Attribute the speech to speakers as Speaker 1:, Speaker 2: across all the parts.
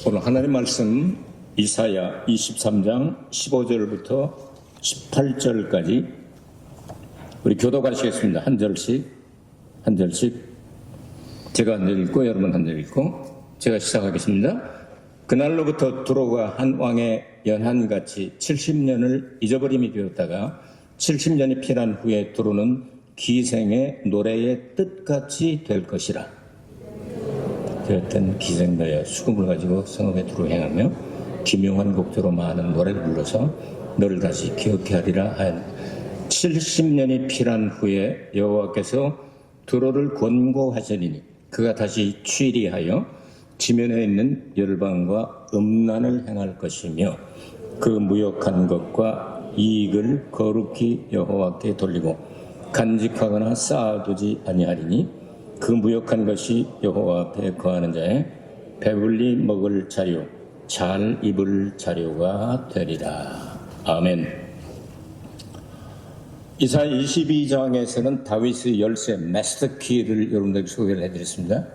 Speaker 1: 오늘 하나님 말씀 이사야 23장 15절부터 18절까지 우리 교독하시겠습니다. 한 절씩 제가 한 절 읽고 여러분 한 절 읽고 제가 시작하겠습니다. 그날로부터 두로가 한 왕의 연한같이 70년을 잊어버림이 되었다가 70년이 필한 후에 두로는 기생의 노래의 뜻같이 될 것이라. 그랬던 기생들의 수금을 가지고 성읍에 두루 행하며 기묘한 곡조로 많은 노래를 불러서 너를 다시 기억해 하리라 하였다. 70년이 필한 후에 여호와께서 두로를 권고하시리니 그가 다시 취리하여 지면에 있는 열방과 음란을 행할 것이며 그 무역한 것과 이익을 거룩히 여호와께 돌리고 간직하거나 쌓아두지 아니하리니 그 무역한 것이 여호와 앞에 거하는 자의 배불리 먹을 자료, 잘 입을 자료가 되리라. 아멘. 이사야 22장에서는 다윗의 열쇠 마스터키를 여러분들에게 소개를 해드렸습니다.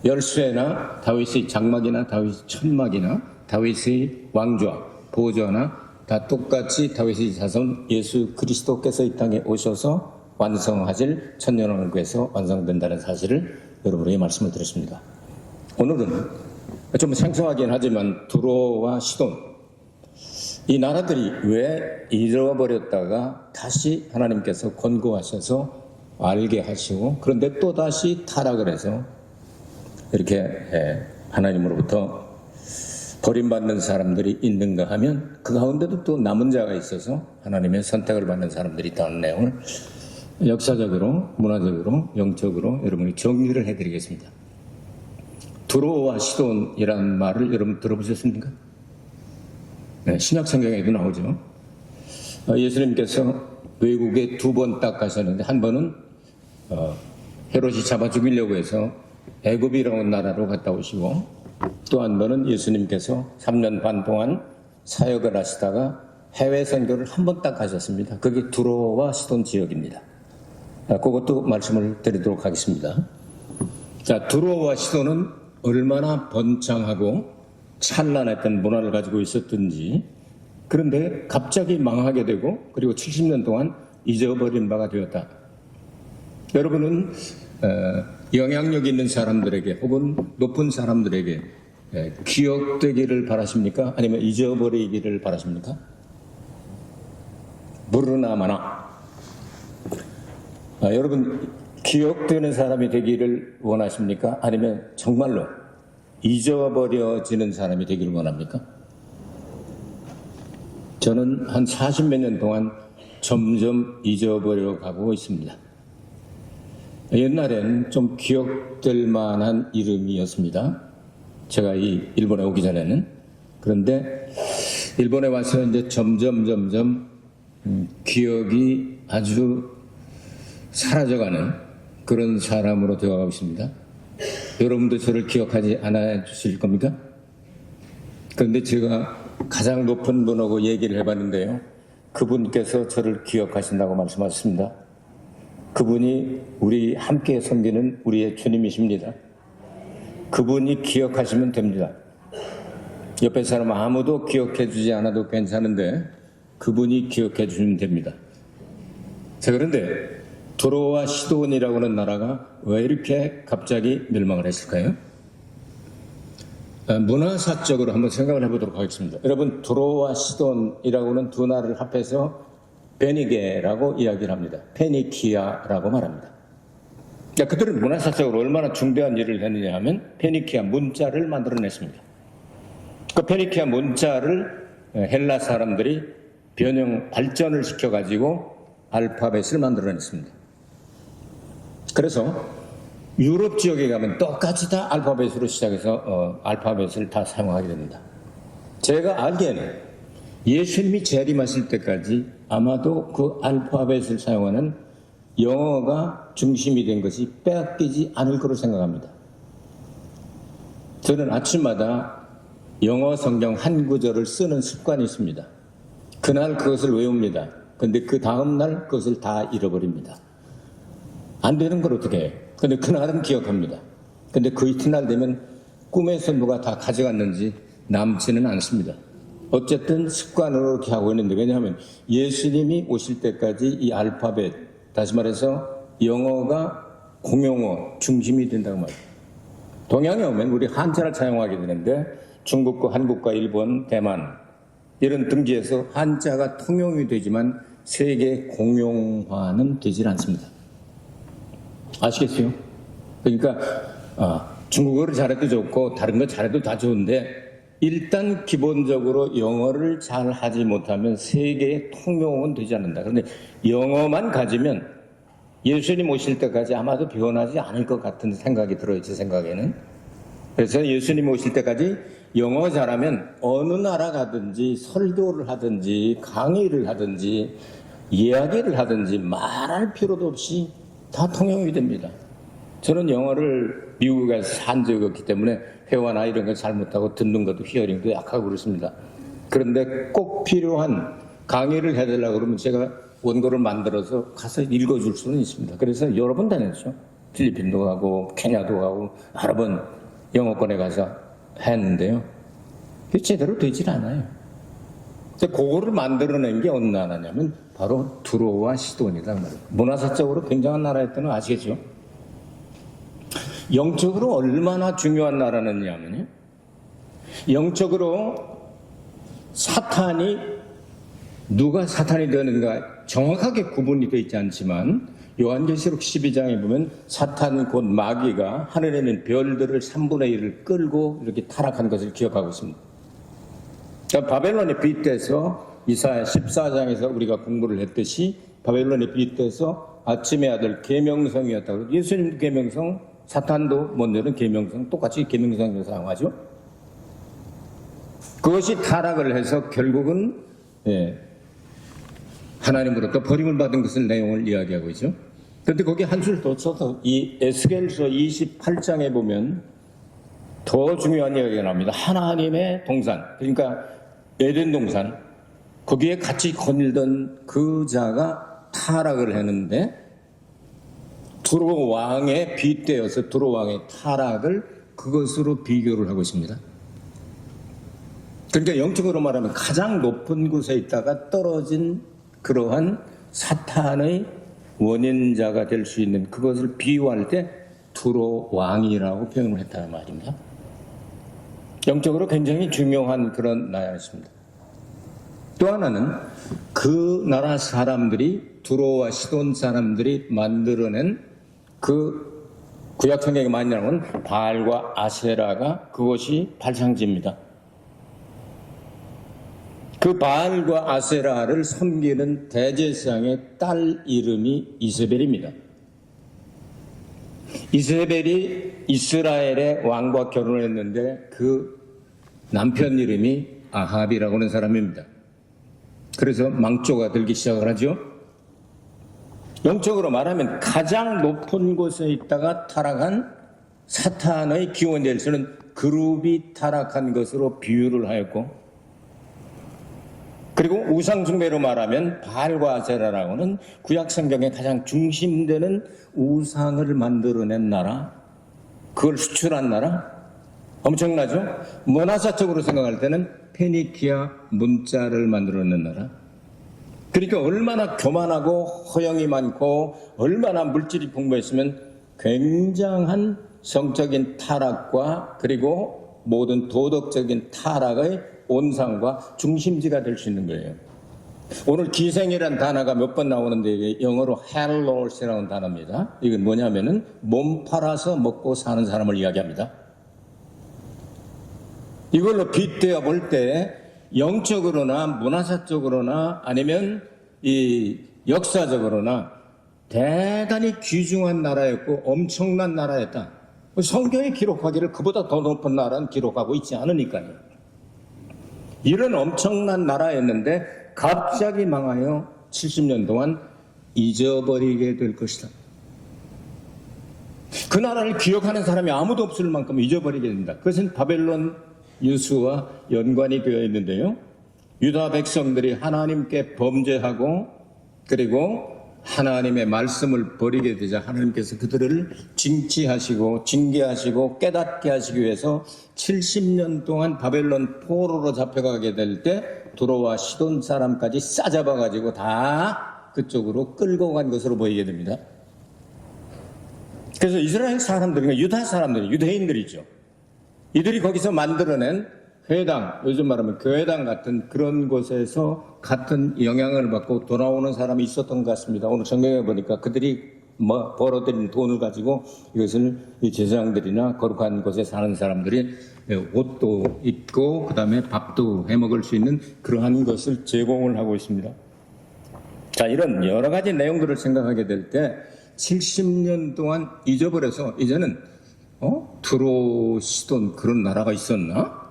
Speaker 1: 열쇠나 다윗의 장막이나 다윗의 천막이나 다윗의 왕좌, 보좌나 다 똑같이 다윗의 자손 예수 그리스도께서 이 땅에 오셔서 완성하실 천년왕국에서 완성된다는 사실을 여러분에게 말씀을 드렸습니다. 오늘은 좀 생소하긴 하지만 두로와 시돈, 이 나라들이 왜 잃어버렸다가 다시 하나님께서 권고하셔서 알게 하시고 그런데 또 다시 타락을 해서 이렇게 하나님으로부터 버림받는 사람들이 있는가 하면 그 가운데도 또 남은 자가 있어서 하나님의 선택을 받는 사람들이 있다는 내용을 역사적으로, 문화적으로, 영적으로 여러분이 정리를 해드리겠습니다. 두로와 시돈이라는 말을 여러분 들어보셨습니까? 네, 신약 성경에도 나오죠. 예수님께서 외국에 두 번 딱 가셨는데 한 번은 헤롯이 잡아 죽이려고 해서 애굽이라는 나라로 갔다 오시고 또 한 번은 예수님께서 3년 반 동안 사역을 하시다가 해외 선교를 한 번 딱 하셨습니다. 그게 두로와 시돈 지역입니다. 그것도 말씀을 드리도록 하겠습니다. 자, 두로와 시돈은 얼마나 번창하고 찬란했던 문화를 가지고 있었던지, 그런데 갑자기 망하게 되고 그리고 70년 동안 잊어버린 바가 되었다. 여러분은 영향력 있는 사람들에게 혹은 높은 사람들에게 기억되기를 바라십니까? 아니면 잊어버리기를 바라십니까? 모르나 마나. 여러분 기억되는 사람이 되기를 원하십니까? 아니면 정말로 잊어버려지는 사람이 되기를 원합니까? 저는 한 40몇 년 동안 점점 잊어버려 가고 있습니다. 옛날엔 좀 기억될 만한 이름이었습니다. 제가 이 일본에 오기 전에는. 그런데 일본에 와서 이제 점점 기억이 아주 사라져가는 그런 사람으로 되어가고 있습니다. 여러분도 저를 기억하지 않아 주실 겁니까? 그런데 제가 가장 높은 분하고 얘기를 해봤는데요. 그분께서 저를 기억하신다고 말씀하셨습니다. 그분이 우리 함께 섬기는 우리의 주님이십니다. 그분이 기억하시면 됩니다. 옆에 사람 아무도 기억해 주지 않아도 괜찮은데 그분이 기억해 주시면 됩니다. 자, 그런데 두로와 시돈이라고 하는 나라가 왜 이렇게 갑자기 멸망을 했을까요? 문화사적으로 한번 생각을 해보도록 하겠습니다. 여러분, 두로와 시돈이라고 하는 두 나라를 합해서 베니게라고 이야기를 합니다. 페니키아라고 말합니다. 그들은 문화사적으로 얼마나 중대한 일을 했느냐 하면 페니키아 문자를 만들어냈습니다. 그 페니키아 문자를 헬라 사람들이 발전을 시켜가지고 알파벳을 만들어냈습니다. 그래서 유럽 지역에 가면 똑같이 다 알파벳으로 시작해서 알파벳을 다 사용하게 됩니다. 제가 알기에는 예수님이 재림하실 때까지 아마도 그 알파벳을 사용하는 영어가 중심이 된 것이 빼앗기지 않을 거로 생각합니다. 저는 아침마다 영어 성경 한 구절을 쓰는 습관이 있습니다. 그날 그것을 외웁니다. 그런데 그 다음날 그것을 다 잃어버립니다. 안 되는 걸 어떻게 해요? 근데 그날은 기억합니다. 근데 그 이튿날 되면 꿈에서 누가 다 가져갔는지 남지는 않습니다. 어쨌든 습관으로 그렇게 하고 있는데, 왜냐하면 예수님이 오실 때까지 이 알파벳, 다시 말해서 영어가 공용어 중심이 된다고 말이에요. 동양에 오면 우리 한자를 사용하게 되는데 중국과 한국과 일본, 대만 이런 등지에서 한자가 통용이 되지만 세계 공용화는 되질 않습니다. 아시겠어요? 그러니까 중국어를 잘해도 좋고 다른 거 잘해도 다 좋은데 일단 기본적으로 영어를 잘 하지 못하면 세계의 통용은 되지 않는다. 그런데 영어만 가지면 예수님 오실 때까지 아마도 변하지 않을 것 같은 생각이 들어요, 제 생각에는. 그래서 예수님 오실 때까지 영어 잘하면 어느 나라 가든지 설교를 하든지 강의를 하든지 이야기를 하든지 말할 필요도 없이 다 통용이 됩니다. 저는 영어를 미국에서 산 적이 없기 때문에 회화나 이런 거 잘 못하고 듣는 것도 히어링도 약하고 그렇습니다. 그런데 꼭 필요한 강의를 해달라고 그러면 제가 원고를 만들어서 가서 읽어줄 수는 있습니다. 그래서 여러 번 다녔죠. 필리핀도 가고 케냐도 가고 여러 번 영어권에 가서 했는데요. 그게 제대로 되질 않아요. 그거를 만들어낸 게 어느 나라냐면 바로 두로와 시돈이다 말이에요. 문화사적으로 굉장한 나라였다는 거 아시겠죠? 영적으로 얼마나 중요한 나라는냐면요. 영적으로 사탄이 누가 사탄이 되는가 정확하게 구분이 되어 있지 않지만 요한계시록 12장에 보면 사탄 곧 마귀가 하늘에 있는 별들을 3분의 1을 끌고 이렇게 타락한 것을 기억하고 있습니다. 그러니까 바벨론에 빗대서 이사야 14장에서 우리가 공부를 했듯이 바벨론에 빗대서 아침의 아들 계명성이었다고. 예수님 계명성, 사탄도 먼저는 계명성 똑같이 계명성을 사용하죠. 그것이 타락을 해서 결국은 하나님으로부터 버림을 받은 것을 내용을 이야기하고 있죠. 그런데 거기 한 줄 더 써서 이 에스겔서 28장에 보면 더 중요한 이야기가 나옵니다. 하나님의 동산, 그러니까 에덴 동산, 거기에 같이 거닐던 그 자가 타락을 했는데 두로 왕의 빗대어서 두로 왕의 타락을 그것으로 비교를 하고 있습니다. 그러니까 영적으로 말하면 가장 높은 곳에 있다가 떨어진 그러한 사탄의 원인자가 될 수 있는 그것을 비유할 때 두로 왕이라고 표현을 했다는 말입니다. 영적으로 굉장히 중요한 그런 나라였습니다. 또 하나는 그 나라 사람들이 두로와 시돈 사람들이 만들어낸 그 구약 성경에 많이 나오는 바알과 아세라가 그것이 발상지입니다. 그 바알과 아세라를 섬기는 대제사장의 딸 이름이 이세벨입니다. 이세벨이 이스라엘의 왕과 결혼을 했는데 그 남편 이름이 아합이라고 하는 사람입니다. 그래서 망조가 들기 시작을 하죠. 영적으로 말하면 가장 높은 곳에 있다가 타락한 사탄의 기원이 될 수는 그룹이 타락한 것으로 비유를 하였고, 그리고 우상숭배로 말하면 바알과 아세라라고는 구약 성경의 가장 중심되는 우상을 만들어낸 나라, 그걸 수출한 나라, 엄청나죠? 문화사적으로 생각할 때는 페니키아 문자를 만들어낸 나라. 그러니까 얼마나 교만하고 허영이 많고 얼마나 물질이 풍부했으면 굉장한 성적인 타락과 그리고 모든 도덕적인 타락의 온상과 중심지가 될 수 있는 거예요. 오늘 기생이라는 단어가 몇 번 나오는데 이게 영어로 헬로스라는 단어입니다. 이건 뭐냐면은 몸 팔아서 먹고 사는 사람을 이야기합니다. 이걸로 빗대어 볼 때 영적으로나 문화사적으로나 아니면 이 역사적으로나 대단히 귀중한 나라였고 엄청난 나라였다. 성경이 기록하기를 그보다 더 높은 나라는 기록하고 있지 않으니까요. 이런 엄청난 나라였는데 갑자기 망하여 70년 동안 잊어버리게 될 것이다. 그 나라를 기억하는 사람이 아무도 없을 만큼 잊어버리게 된다. 그것은 바벨론 유수와 연관이 되어 있는데요. 유다 백성들이 하나님께 범죄하고 그리고 하나님의 말씀을 버리게 되자 하나님께서 그들을 징치하시고 징계하시고 깨닫게 하시기 위해서 70년 동안 바벨론 포로로 잡혀가게 될 때 두로와 시돈 사람까지 싸잡아가지고 다 그쪽으로 끌고 간 것으로 보이게 됩니다. 그래서 이스라엘 사람들이, 유다 사람들이, 유대인들이죠. 이들이 거기서 만들어낸 회당, 요즘 말하면 교회당 같은 그런 곳에서 같은 영향을 받고 돌아오는 사람이 있었던 것 같습니다. 오늘 성경에 보니까 그들이 벌어들인 돈을 가지고 이것을 이 제사장들이나 거룩한 곳에 사는 사람들이 옷도 입고 그다음에 밥도 해먹을 수 있는 그러한 것을 제공을 하고 있습니다. 자, 이런 여러 가지 내용들을 생각하게 될 때 70년 동안 잊어버려서 이제는 두로, 시돈 그런 나라가 있었나?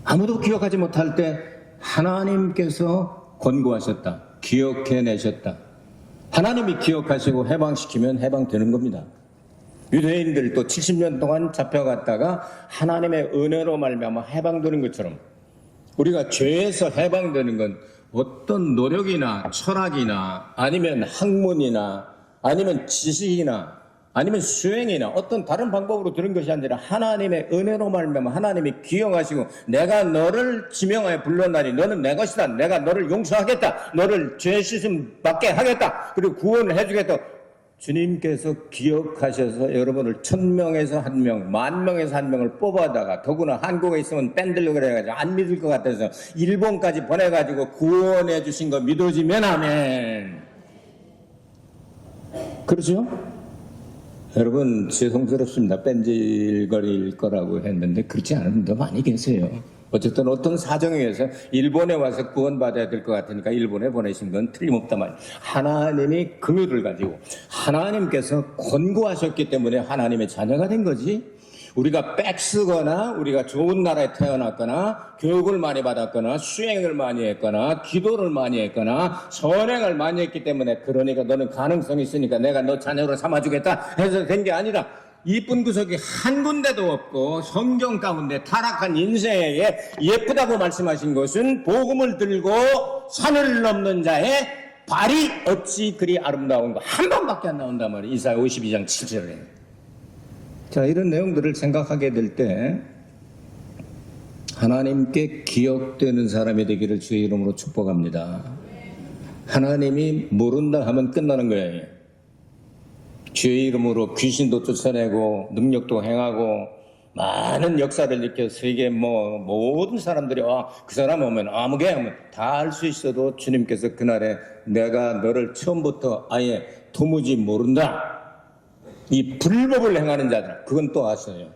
Speaker 1: 아무도 기억하지 못할 때 하나님께서 권고하셨다. 기억해내셨다. 하나님이 기억하시고 해방시키면 해방되는 겁니다. 유대인들도 70년 동안 잡혀갔다가 하나님의 은혜로 말미암아 해방되는 것처럼 우리가 죄에서 해방되는 건 어떤 노력이나 철학이나 아니면 학문이나 아니면 지식이나 아니면 수행이나 어떤 다른 방법으로 들은 것이 아니라 하나님의 은혜로 말미암아 하나님이 기억하시고 내가 너를 지명하여 불렀나니 너는 내 것이다. 내가 너를 용서하겠다. 너를 죄 씻음 받게 하겠다. 그리고 구원을 해주겠다. 주님께서 기억하셔서 여러분을 1000명에서 1명, 10,000명에서 1명을 뽑아다가 더구나 한국에 있으면 뺀들려고 그래가지고 안 믿을 것 같아서 일본까지 보내가지고 구원해 주신 거 믿어지면 아멘. 그렇죠? 여러분 죄송스럽습니다. 뺀질거릴 거라고 했는데 그렇지 않은 분도 많이 계세요. 어쨌든 어떤 사정에 의해서 일본에 와서 구원받아야 될 것 같으니까 일본에 보내신 건 틀림없단 말이에요. 하나님이 긍휼을 가지고 하나님께서 권고하셨기 때문에 하나님의 자녀가 된 거지. 우리가 빽쓰거나 우리가 좋은 나라에 태어났거나 교육을 많이 받았거나 수행을 많이 했거나 기도를 많이 했거나 선행을 많이 했기 때문에 그러니까 너는 가능성이 있으니까 내가 너 자녀로 삼아주겠다 해서 된 게 아니라 이쁜 구석이 한 군데도 없고 성경 가운데 타락한 인생에 예쁘다고 말씀하신 것은 복음을 들고 산을 넘는 자의 발이 어찌 그리 아름다운 거 한 번밖에 안 나온단 말이에요. 이사야 52장 7절에. 자, 이런 내용들을 생각하게 될 때 하나님께 기억되는 사람이 되기를 주의 이름으로 축복합니다. 하나님이 모른다 하면 끝나는 거예요. 주의 이름으로 귀신도 쫓아내고 능력도 행하고 많은 역사를 일으켜 세계 모든 사람들이 그 사람 오면 아무개 하면 다 할 수 있어도 주님께서 그날에 내가 너를 처음부터 아예 도무지 모른다. 이 불법을 행하는 자들, 그건 또 아셔요.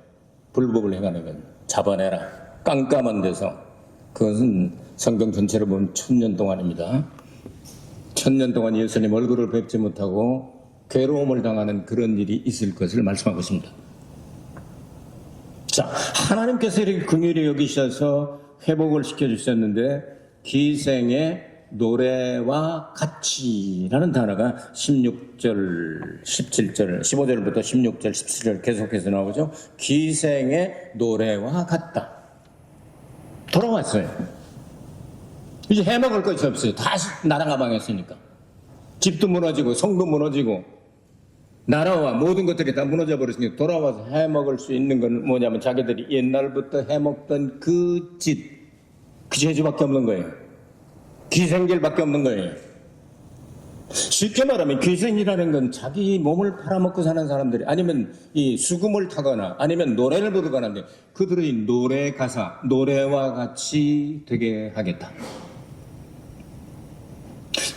Speaker 1: 불법을 행하는 건 잡아내라. 깜깜한 데서. 그것은 성경 전체를 보면 1000년 동안입니다. 1000년 동안 예수님 얼굴을 뵙지 못하고 괴로움을 당하는 그런 일이 있을 것을 말씀하고 있습니다. 자, 하나님께서 이렇게 긍휼히 여기셔서 회복을 시켜주셨는데 기생의 노래와 같이라는 단어가 16절, 17절, 15절부터 16절, 17절 계속해서 나오죠. 기생의 노래와 같다. 돌아왔어요. 이제 해먹을 것이 없어요. 다시 나라가 망했으니까. 집도 무너지고 성도 무너지고 나라와 모든 것들이 다 무너져 버렸으니까 돌아와서 해먹을 수 있는 건 뭐냐면 자기들이 옛날부터 해먹던 그 짓, 그 재주밖에 없는 거예요. 기생길밖에 없는 거예요. 쉽게 말하면 기생이라는 건 자기 몸을 팔아먹고 사는 사람들이 아니면 이 수금을 타거나 아니면 노래를 부르거나 하는데 그들의 노래 가사, 노래와 같이 되게 하겠다.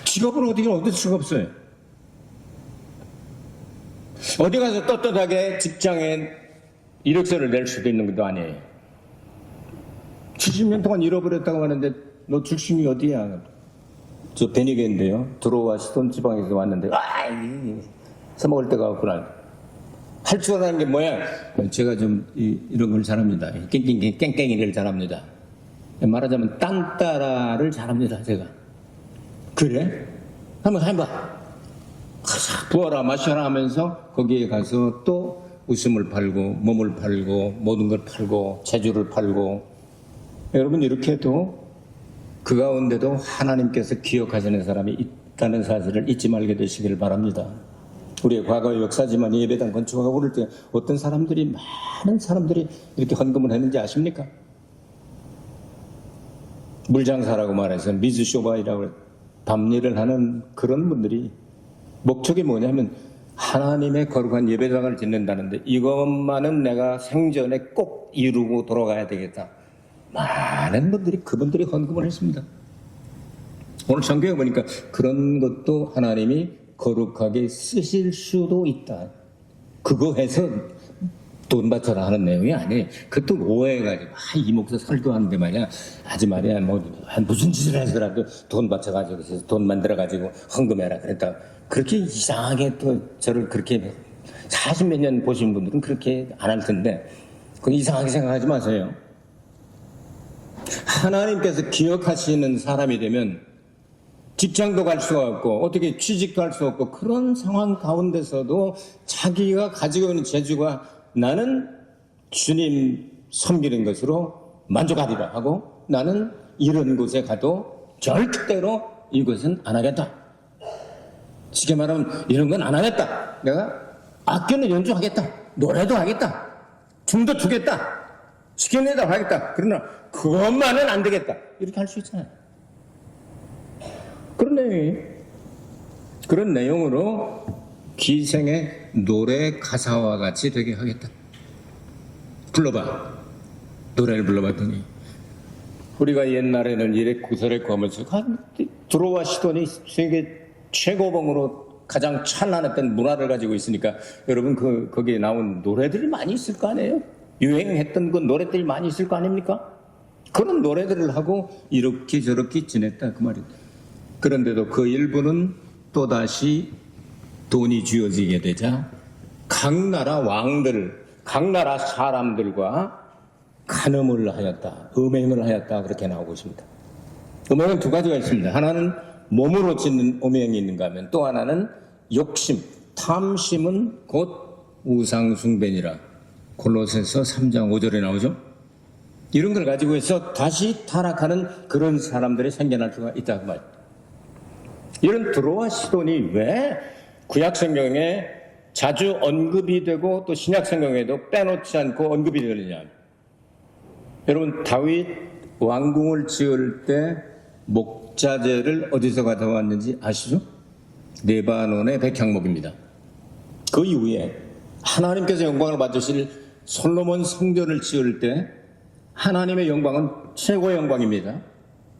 Speaker 1: 직업을 어디가 얻을 수가 없어요. 어디 가서 떳떳하게 직장에 이력서를 낼 수도 있는 것도 아니에요. 70년 동안 잃어버렸다고 하는데 너 출신이 어디야? 저 베니게인데요. 두로와 시돈 지방에서 왔는데 써먹을 데가 없구나. 할 줄 아는 게 뭐야? 제가 좀 이런 걸 잘합니다. 깽깽이를 잘합니다. 말하자면 딴따라를 잘합니다. 제가. 그래? 한번 해봐. 부어라 마셔라 하면서 거기에 가서 또 웃음을 팔고 몸을 팔고 모든 걸 팔고 재주를 팔고 여러분 이렇게 해도 그 가운데도 하나님께서 기억하시는 사람이 있다는 사실을 잊지 말게 되시기를 바랍니다. 우리의 과거의 역사지만 예배당 건축하고 그럴 때 어떤 사람들이, 많은 사람들이 이렇게 헌금을 했는지 아십니까? 물장사라고 말해서 미즈쇼바이라고 밤일을 하는 그런 분들이 목적이 뭐냐면 하나님의 거룩한 예배당을 짓는다는데 이것만은 내가 생전에 꼭 이루고 돌아가야 되겠다. 많은 분들이 그분들이 헌금을 했습니다. 오늘 성경에 보니까 그런 것도 하나님이 거룩하게 쓰실 수도 있다. 그거 해서 돈 바쳐라 하는 내용이 아니에요. 그것도 오해해가지고 이 목사 설교하는데 말이야 아주 말이야 무슨 짓을 해서라도 돈 바쳐가지고 돈 만들어가지고 헌금해라 그랬다. 그렇게 이상하게 또 저를 그렇게 40몇 년 보신 분들은 그렇게 안 할 텐데 그건 이상하게 생각하지 마세요. 하나님께서 기억하시는 사람이 되면 직장도 갈 수가 없고 어떻게 취직도 할 수 없고 그런 상황 가운데서도 자기가 가지고 있는 재주가 나는 주님 섬기는 것으로 만족하리라 하고 나는 이런 곳에 가도 절대로 이것은 안 하겠다. 쉽게 말하면 이런 건 안 하겠다. 내가 악기는 연주하겠다. 노래도 하겠다. 춤도 추겠다. 시켜내다 하겠다. 그러나 그것만은 안 되겠다. 이렇게 할 수 있잖아요. 그런 내용으로 기생의 노래 가사와 같이 되게 하겠다. 불러봐. 노래를 불러봤더니 우리가 옛날에는 이래 구설했고 하면서 들어와 시더니 세계 최고봉으로 가장 찬란했던 문화를 가지고 있으니까 여러분 거기에 나온 노래들이 많이 있을 거 아니에요? 유행했던 그 노래들이 많이 있을 거 아닙니까? 그런 노래들을 하고 이렇게 저렇게 지냈다 그 말이에요. 그런데도 그 일부는 또다시 돈이 쥐어지게 되자 각 나라 왕들, 각 나라 사람들과 간음을 하였다, 음행을 하였다 그렇게 나오고 있습니다. 음행은 두 가지가 있습니다. 하나는 몸으로 짓는 음행이 있는가 하면 또 하나는 욕심, 탐심은 곧 우상숭배니라. 골로새서 3장 5절에 나오죠. 이런 걸 가지고 해서 다시 타락하는 그런 사람들이 생겨날 수가 있다 그 말이에요. 이런 드로와 시돈이 왜 구약 성경에 자주 언급이 되고 또 신약 성경에도 빼놓지 않고 언급이 되느냐. 여러분 다윗 왕궁을 지을 때 목자재를 어디서 가져왔는지 아시죠? 레바논의 백향목입니다. 그 이후에 하나님께서 영광을 받으실 솔로몬 성전을 지을 때 하나님의 영광은 최고의 영광입니다.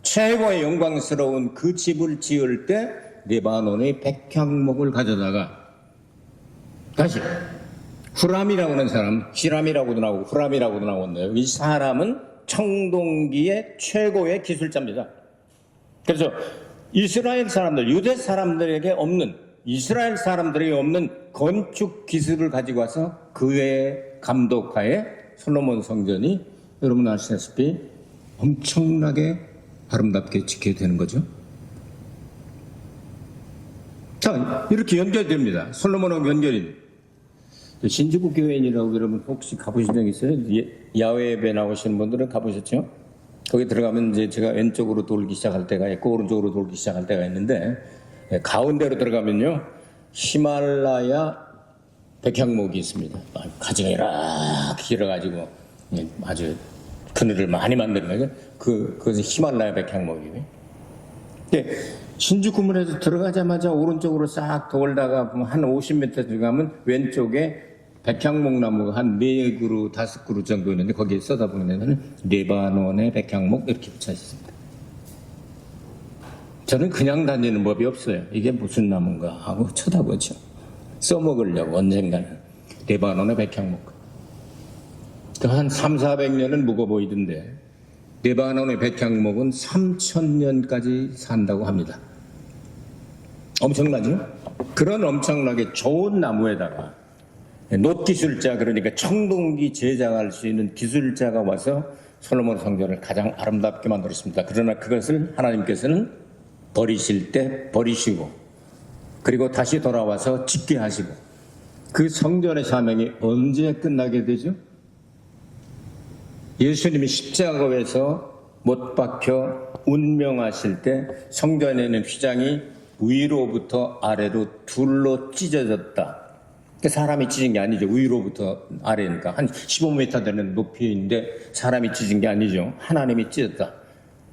Speaker 1: 최고의 영광스러운 그 집을 지을 때 레바논의 백향목을 가져다가 다시 후람이라고 하는 사람, 히람이라고도 나오고 후람이라고도 나오는데요. 이 사람은 청동기의 최고의 기술자입니다. 그래서 이스라엘 사람들, 유대 사람들에게 없는, 이스라엘 사람들에게 없는 건축 기술을 가지고 와서 그의 감독하에 솔로몬 성전이 여러분 아시다시피 엄청나게 아름답게 짓게 되는 거죠. 자, 이렇게 연결됩니다. 솔로몬하고 연결이. 신주국 교회인이라고 여러분 혹시 가보신 적 있어요? 야외 예배 나오시는 분들은 가보셨죠? 거기 들어가면 이제 제가 왼쪽으로 돌기 시작할 때가 있고 오른쪽으로 돌기 시작할 때가 있는데 가운데로 들어가면요 히말라야 백향목이 있습니다. 가지가 이렇게 길어가지고 아주 그늘을 많이 만드는 거죠. 그것은 히말라야 백향목이에요. 근데 신주 구문에서 들어가자마자 오른쪽으로 싹 돌다가 한 50m 들어가면 왼쪽에 백향목 나무가 한 4그루, 5그루 정도 있는데 거기에 써다보면 레바논의 백향목 이렇게 붙여 있습니다. 저는 그냥 다니는 법이 없어요. 이게 무슨 나무인가 하고 쳐다보죠. 써먹으려고 언젠가는. 레바논의 백향목. 한 300~400년은 묵어 보이던데 레바논의 백향목은 3000년까지 산다고 합니다. 엄청나죠? 그런 엄청나게 좋은 나무에다가 놋기술자, 그러니까 청동기 제작할 수 있는 기술자가 와서 솔로몬 성전을 가장 아름답게 만들었습니다. 그러나 그것을 하나님께서는 버리실 때 버리시고 그리고 다시 돌아와서 짓게 하시고 그 성전의 사명이 언제 끝나게 되죠? 예수님이 십자가에서 못 박혀 운명하실 때 성전에는 휘장이 위로부터 아래로 둘로 찢어졌다. 사람이 찢은 게 아니죠. 위로부터 아래니까 한 15m 되는 높이인데 사람이 찢은 게 아니죠. 하나님이 찢었다.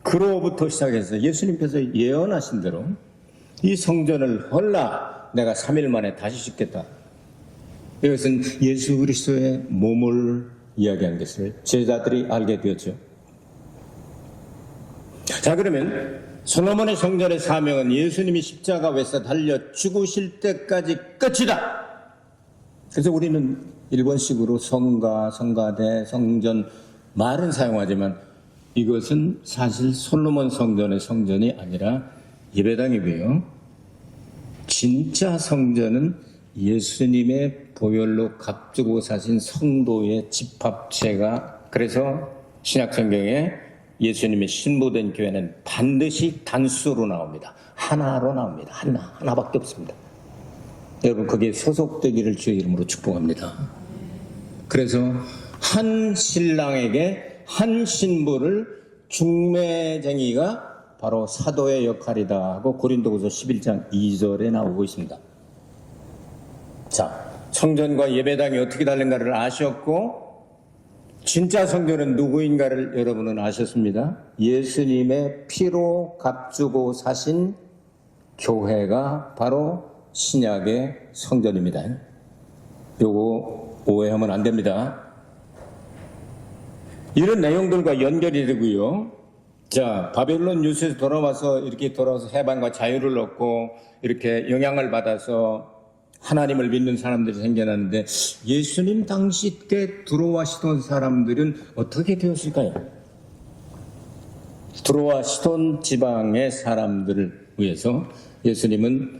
Speaker 1: 그로부터 시작해서 예수님께서 예언하신 대로 이 성전을 헐라 내가 3일 만에 다시 짓겠다. 이것은 예수 그리스도의 몸을 이야기한 것을 제자들이 알게 되었죠. 자, 그러면 솔로몬의 성전의 사명은 예수님이 십자가에서 달려 죽으실 때까지 끝이다. 그래서 우리는 일본식으로 성가, 성가대, 성전 말은 사용하지만 이것은 사실 솔로몬 성전의 성전이 아니라 예배당이고요. 진짜 성전은 예수님의 보혈로 값주고 사신 성도의 집합체가, 그래서 신약성경에 예수님의 신부된 교회는 반드시 단수로 나옵니다. 하나로 나옵니다. 하나밖에 없습니다. 여러분, 거기에 소속되기를 주의 이름으로 축복합니다. 그래서 한 신랑에게 한 신부를 중매쟁이가 바로 사도의 역할이다 하고 고린도후서 11장 2절에 나오고 있습니다. 자, 성전과 예배당이 어떻게 다른가를 아셨고 진짜 성전은 누구인가를 여러분은 아셨습니다. 예수님의 피로 값주고 사신 교회가 바로 신약의 성전입니다. 요거 오해하면 안 됩니다. 이런 내용들과 연결이 되고요. 자, 바벨론 유수에서 돌아와서 해방과 자유를 얻고 이렇게 영향을 받아서 하나님을 믿는 사람들이 생겨났는데 예수님 당시 때 두로와 시돈 사람들은 어떻게 되었을까요? 두로와 시돈 지방의 사람들을 위해서 예수님은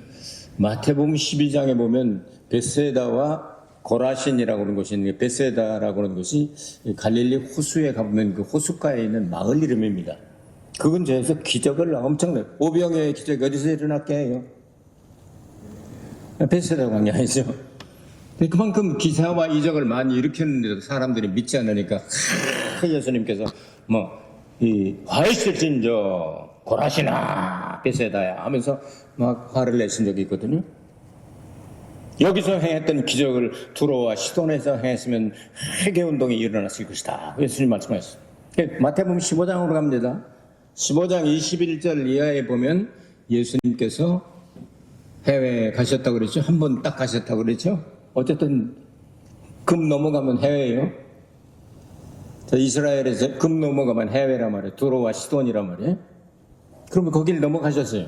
Speaker 1: 마태복음 12장에 보면 베세다와 고라신이라고 하는 곳이 있는데, 베세다라고 하는 것이 갈릴리 호수에 가보면 그 호숫가에 있는 마을 이름입니다. 그 근처에서 기적을 엄청나게, 오병이어의 기적이 어디서 일어났게 해요? 베세다고 한 게 아니죠. 그만큼 기사와 이적을 많이 일으켰는데도 사람들이 믿지 않으니까 예수님께서 이 화이실진저 고라시나 베세다야 하면서 막 화를 내신 적이 있거든요. 여기서 행했던 기적을 두로와 시돈에서 행했으면 회개운동이 일어났을 것이다. 예수님 말씀하셨어요. 마태복음 15장으로 갑니다. 15장 21절 이하에 보면 예수님께서 해외에 가셨다고 그랬죠. 한 번 딱 가셨다고 그랬죠. 어쨌든 금 넘어가면 해외예요. 이스라엘에서 금 넘어가면 해외란 말이에요. 두로와 시돈이란 말이에요. 그러면 거길 넘어가셨어요.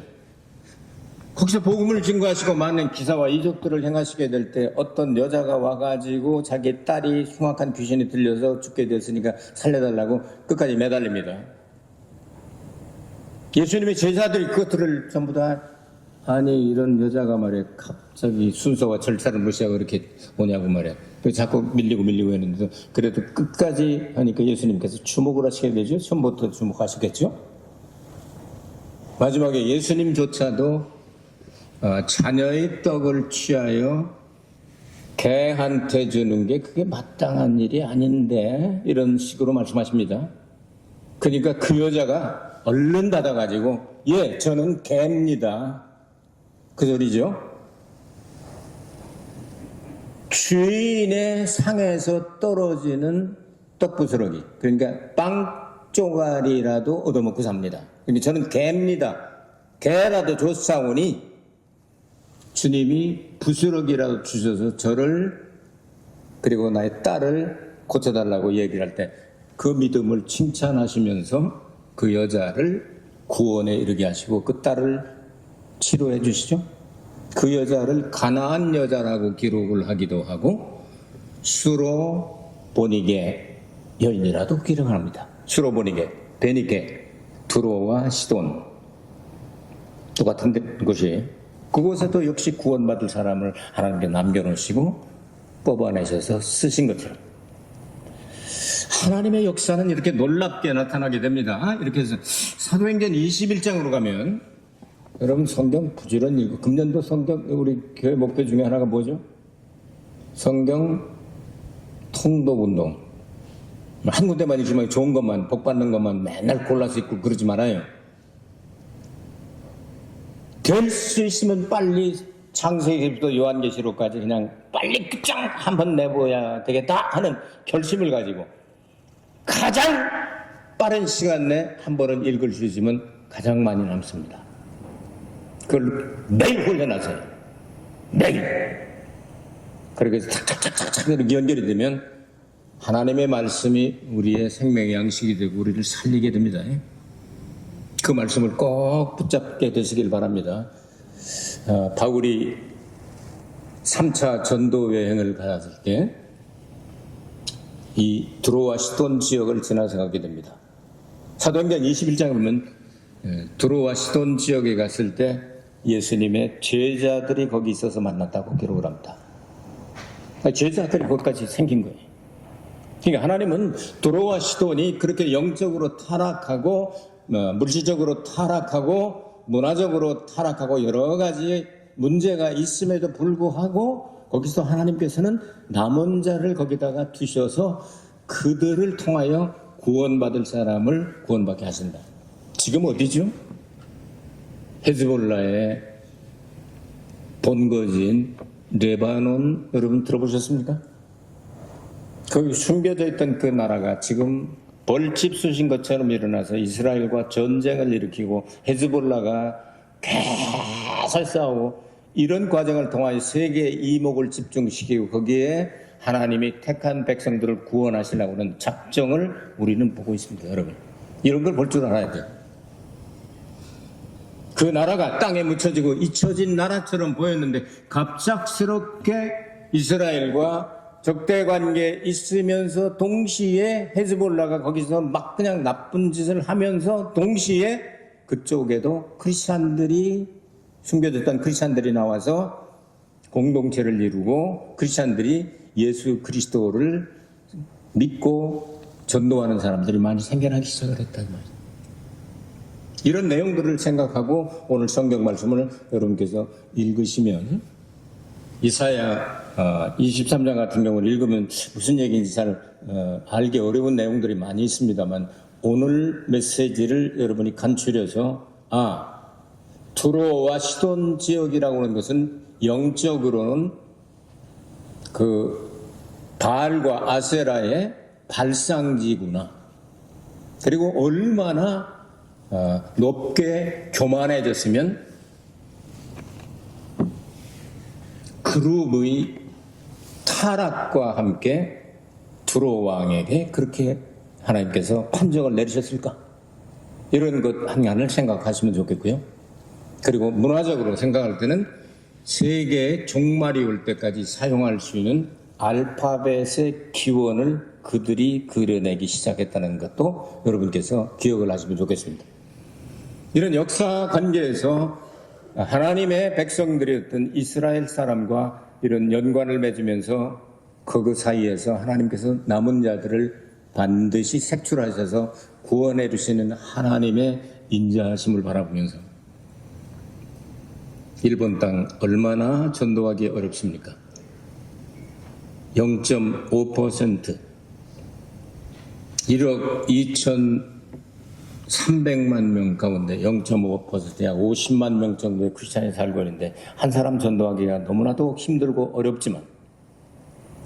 Speaker 1: 거기서 복음을 증거하시고 많은 기사와 이적들을 행하시게 될 때 어떤 여자가 와가지고 자기 딸이 흉악한 귀신이 들려서 죽게 됐으니까 살려달라고 끝까지 매달립니다. 예수님의 제자들이 그것들을 전부 다 아니 이런 여자가 말이야 갑자기 순서와 절차를 무시하고 이렇게 오냐고 말이야. 자꾸 밀리고 했는데도 그래도 끝까지 하니까 예수님께서 주목을 하시게 되죠. 처음부터 주목하시겠죠. 마지막에 예수님조차도 자녀의 떡을 취하여 개한테 주는 게 그게 마땅한 일이 아닌데 이런 식으로 말씀하십니다. 그러니까 그 여자가 얼른 닫아가지고 예 저는 개입니다. 그 소리죠. 주인의 상에서 떨어지는 떡부스러기, 그러니까 빵 쪼가리라도 얻어먹고 삽니다. 그러니까 저는 개입니다. 개라도 줬사오니 주님이 부스러기라도 주셔서 저를 그리고 나의 딸을 고쳐달라고 얘기를 할 때 그 믿음을 칭찬하시면서 그 여자를 구원에 이르게 하시고 그 딸을 치료해 주시죠. 그 여자를 가나안 여자라고 기록을 하기도 하고 수로보니게 여인이라도 기록합니다. 수로보니게, 베니게, 두로와 시돈 똑같은 곳이 그곳에도 역시 구원받을 사람을 하나님께 남겨놓으시고 뽑아내셔서 쓰신 것처럼 하나님의 역사는 이렇게 놀랍게 나타나게 됩니다. 이렇게 해서 사도행전 21장으로 가면 여러분 성경 부지런히 읽고 금년도 성경 우리 교회 목표 중에 하나가 뭐죠? 성경 통독운동. 한 군데만 읽지만 좋은 것만 복받는 것만 맨날 골라서 읽고 그러지 말아요. 될 수 있으면 빨리 창세기부터 요한계시록까지 그냥 빨리 끝장 한번 내보야 되겠다 하는 결심을 가지고 가장 빠른 시간 내에 한 번은 읽을 수 있으면 가장 많이 남습니다. 그걸 매일 훈련하세요. 매일. 그렇게 착착착착착 이렇게 연결이 되면 하나님의 말씀이 우리의 생명의 양식이 되고 우리를 살리게 됩니다. 그 말씀을 꼭 붙잡게 되시길 바랍니다. 바울이 3차 전도 여행을 갔을 때 이 드로아 시돈 지역을 지나서 가게 됩니다. 사도행전 21장에 보면 드로아 시돈 지역에 갔을 때 예수님의 제자들이 거기 있어서 만났다고 기록을 합니다. 제자들이 거기까지 생긴 거예요. 그러니까 하나님은 드로아 시돈이 그렇게 영적으로 타락하고 물질적으로 타락하고 문화적으로 타락하고 여러 가지 문제가 있음에도 불구하고 거기서 하나님께서는 남은 자를 거기다가 두셔서 그들을 통하여 구원받을 사람을 구원받게 하신다. 지금 어디죠? 헤즈볼라의 본거지인 레바논 여러분 들어보셨습니까? 거기 숨겨져 있던 그 나라가 지금 벌집 쑤신 것처럼 일어나서 이스라엘과 전쟁을 일으키고 헤즈볼라가 계속 싸우고 이런 과정을 통하여 세계의 이목을 집중시키고 거기에 하나님이 택한 백성들을 구원하시려고 하는 작정을 우리는 보고 있습니다. 여러분 이런 걸 볼 줄 알아야 돼요. 그 나라가 땅에 묻혀지고 잊혀진 나라처럼 보였는데 갑작스럽게 이스라엘과 적대관계에 있으면서 동시에 헤즈볼라가 거기서 막 그냥 나쁜 짓을 하면서 동시에 그쪽에도 크리스찬들이 숨겨졌던 크리스찬들이 나와서 공동체를 이루고 크리스찬들이 예수 그리스도를 믿고 전도하는 사람들이 많이 생겨나기 시작을 했단 말이에요. 이런 내용들을 생각하고 오늘 성경 말씀을 여러분께서 읽으시면 이사야 23장 같은 경우를 읽으면 무슨 얘기인지 잘 알기 어려운 내용들이 많이 있습니다만 오늘 메시지를 여러분이 간추려서 두로와 시돈 지역이라고 하는 것은 영적으로는 그 바알과 아세라의 발상지구나. 그리고 얼마나 높게 교만해졌으면 그룹의 타락과 함께 두로 왕에게 그렇게 하나님께서 판정을 내리셨을까? 이런 것 하나를 생각하시면 좋겠고요. 그리고 문화적으로 생각할 때는 세계의 종말이 올 때까지 사용할 수 있는 알파벳의 기원을 그들이 그려내기 시작했다는 것도 여러분께서 기억을 하시면 좋겠습니다. 이런 역사 관계에서 하나님의 백성들이었던 이스라엘 사람과 이런 연관을 맺으면서 그 사이에서 하나님께서 남은 자들을 반드시 색출하셔서 구원해 주시는 하나님의 인자하심을 바라보면서 일본 땅 얼마나 전도하기 어렵습니까? 0.5% 1억 2,300만 명 가운데 0.5% 약 50만 명 정도의 크리스찬이 살고 있는데 한 사람 전도하기가 너무나도 힘들고 어렵지만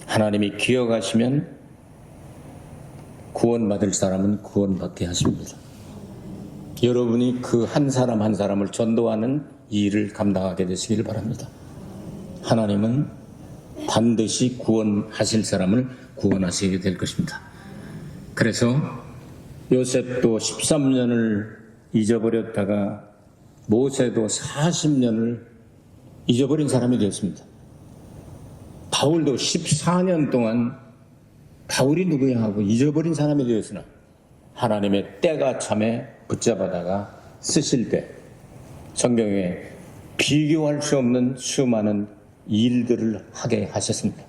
Speaker 1: 하나님이 기억하시면 구원받을 사람은 구원받게 하십니다. 여러분이 그 한 사람 한 사람을 전도하는 일을 감당하게 되시길 바랍니다. 하나님은 반드시 구원하실 사람을 구원하시게 될 것입니다. 그래서 요셉도 13년을 잊어버렸다가 모세도 40년을 잊어버린 사람이 되었습니다. 바울도 14년 동안 바울이 누구야 하고 잊어버린 사람이 되었으나 하나님의 때가 참에 붙잡아다가 쓰실 때 성경에 비교할 수 없는 수많은 일들을 하게 하셨습니다.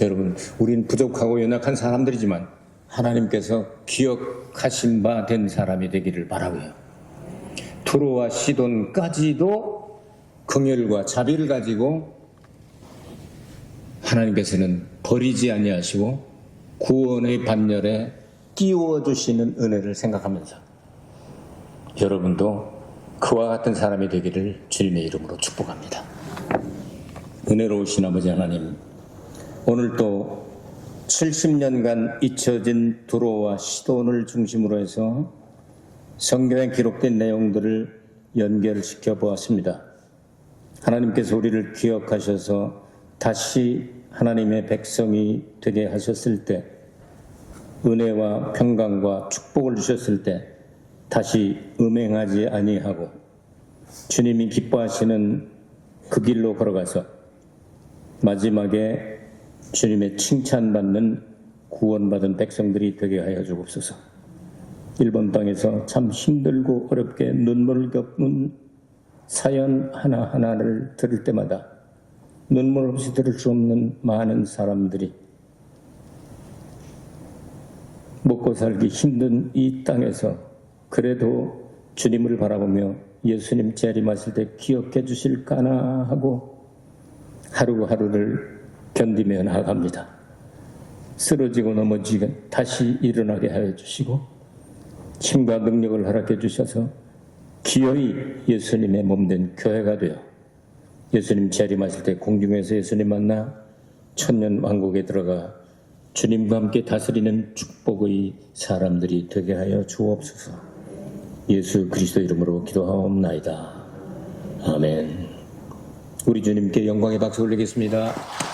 Speaker 1: 여러분, 우린 부족하고 연약한 사람들이지만 하나님께서 기억하신 바 된 사람이 되기를 바라고요. 두로와 시돈까지도 긍휼과 자비를 가지고 하나님께서는 버리지 아니하시고 구원의 반열에 띄워주시는 은혜를 생각하면서 여러분도 그와 같은 사람이 되기를 주님의 이름으로 축복합니다. 은혜로우신 아버지 하나님, 오늘도 70년간 잊혀진 두로와 시돈을 중심으로 해서 성경에 기록된 내용들을 연결시켜 보았습니다. 하나님께서 우리를 기억하셔서 다시 하나님의 백성이 되게 하셨을 때, 은혜와 평강과 축복을 주셨을 때 다시 음행하지 아니하고 주님이 기뻐하시는 그 길로 걸어가서 마지막에 주님의 칭찬받는 구원받은 백성들이 되게 하여 주옵소서. 일본 땅에서 참 힘들고 어렵게 눈물을 겪는 사연 하나하나를 들을 때마다 눈물 없이 들을 수 없는 많은 사람들이 먹고 살기 힘든 이 땅에서 그래도 주님을 바라보며 예수님 재림하실 때 기억해 주실까나 하고 하루하루를 견디며 나아갑니다. 쓰러지고 넘어지고 다시 일어나게 하여 주시고 힘과 능력을 허락해 주셔서 기어이 예수님의 몸된 교회가 되어 예수님 재림하실 때 공중에서 예수님 만나 천년 왕국에 들어가 주님과 함께 다스리는 축복의 사람들이 되게 하여 주옵소서. 예수 그리스도 이름으로 기도하옵나이다. 아멘. 우리 주님께 영광의 박수 올리겠습니다.